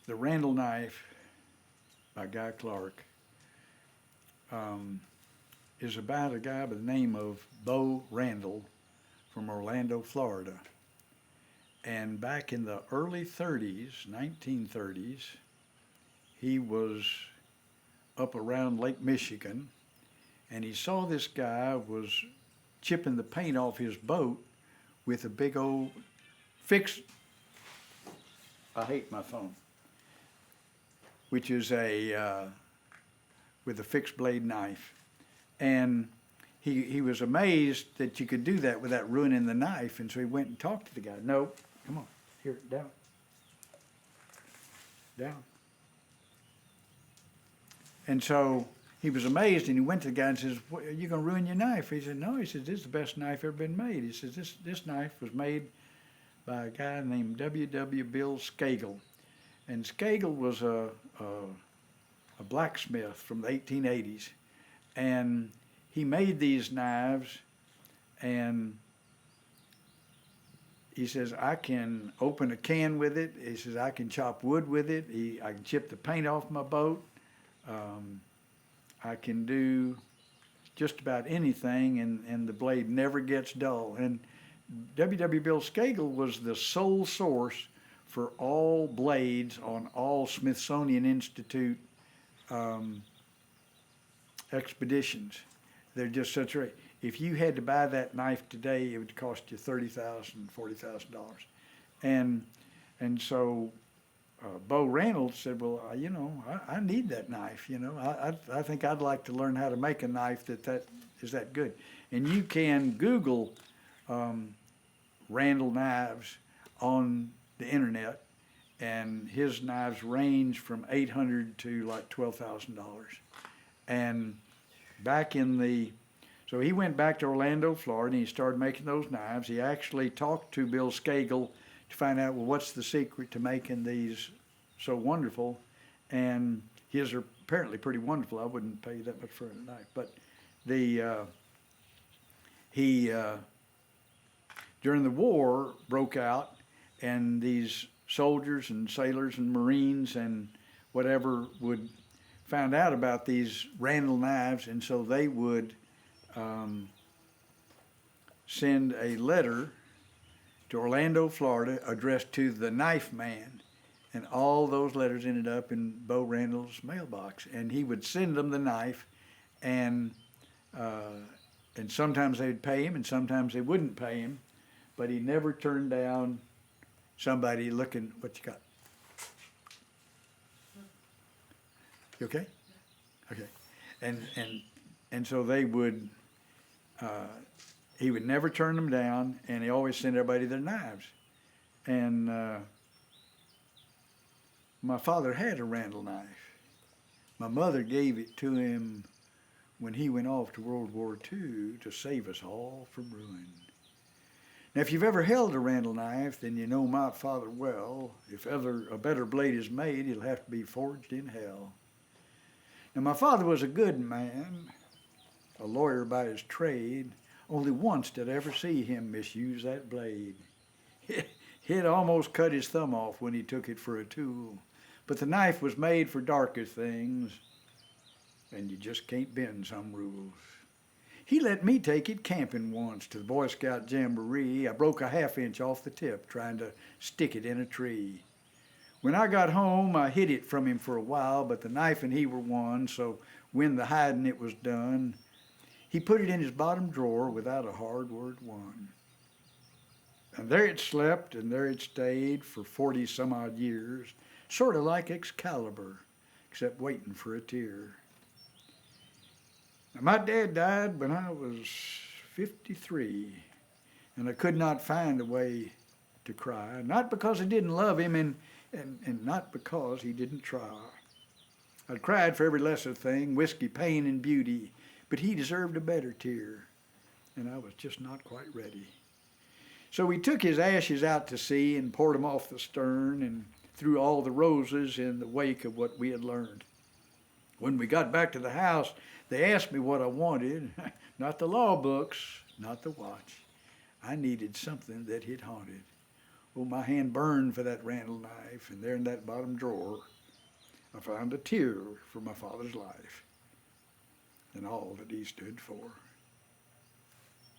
The Randall Knife by Guy Clark is about a guy by the name of Bo Randall from Orlando, Florida. And back in the early 30s, 1930s, he was up around Lake Michigan, and he saw this guy was chipping the paint off his boat with a big old fixed, I hate my phone, which is with a fixed blade knife. And he was amazed that you could do that without ruining the knife, and so he went and talked to the guy. No, come on, here, down, down. And so he was amazed, and he went to the guy and says, "What, are you going to ruin your knife?" He said, "No." He said, "This is the best knife ever been made." He says, "This knife was made by a guy named W. Bill Skagel." And Skagel was a blacksmith from the 1880s. And he made these knives, and he says, "I can open a can with it." He says, "I can chop wood with it. I can chip the paint off my boat. I can do just about anything, and the blade never gets dull." And W. Bill Skagel was the sole source for all blades on all Smithsonian Institute expeditions. They're just such a, if you had to buy that knife today, it would cost you $30,000, $40,000. And so Bo Randall said, "Well, I need that knife. I think I'd like to learn how to make a knife that is that good." And you can Google Randall knives on the internet, and his knives range from $800 to like $12,000. And so he went back to Orlando, Florida, and he started making those knives. He actually talked to Bill Skagel to find out, well, what's the secret to making these so wonderful? And his are apparently pretty wonderful. I wouldn't pay that much for a knife. But during the war broke out, and these soldiers and sailors and Marines and whatever would found out about these Randall knives, and so they would send a letter to Orlando, Florida, addressed to the Knife Man, and all those letters ended up in Bo Randall's mailbox, and he would send them the knife, and sometimes they'd pay him, and sometimes they wouldn't pay him, but he never turned down somebody looking. What you got? You okay? Okay. And so they would, he would never turn them down, and he always sent everybody their knives. And my father had a Randall knife. My mother gave it to him when he went off to World War II to save us all from ruin. Now, if you've ever held a Randall knife, then you know my father well. If ever a better blade is made, it'll have to be forged in hell. Now, my father was a good man, a lawyer by his trade. Only once did I ever see him misuse that blade. It almost cut his thumb off when he took it for a tool. But the knife was made for darker things, and you just can't bend some rules. He let me take it camping once to the Boy Scout Jamboree. I broke a half-inch off the tip trying to stick it in a tree. When I got home, I hid it from him for a while, but the knife and he were one, so when the hiding it was done, he put it in his bottom drawer without a hard word won. And there it slept, and there it stayed for 40-some-odd years, sort of like Excalibur, except waiting for a tear. Now, my dad died when I was 53, and I could not find a way to cry, not because I didn't love him, and not because he didn't try. I'd cried for every lesser thing, whiskey, pain, and beauty, but he deserved a better tear, and I was just not quite ready. So we took his ashes out to sea and poured them off the stern and threw all the roses in the wake of what we had learned. When we got back to the house, they asked me what I wanted. Not the law books, not the watch. I needed something that had haunted. Oh, my hand burned for that Randall knife, and there in that bottom drawer, I found a tear for my father's life and all that he stood for.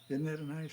Isn't that a nice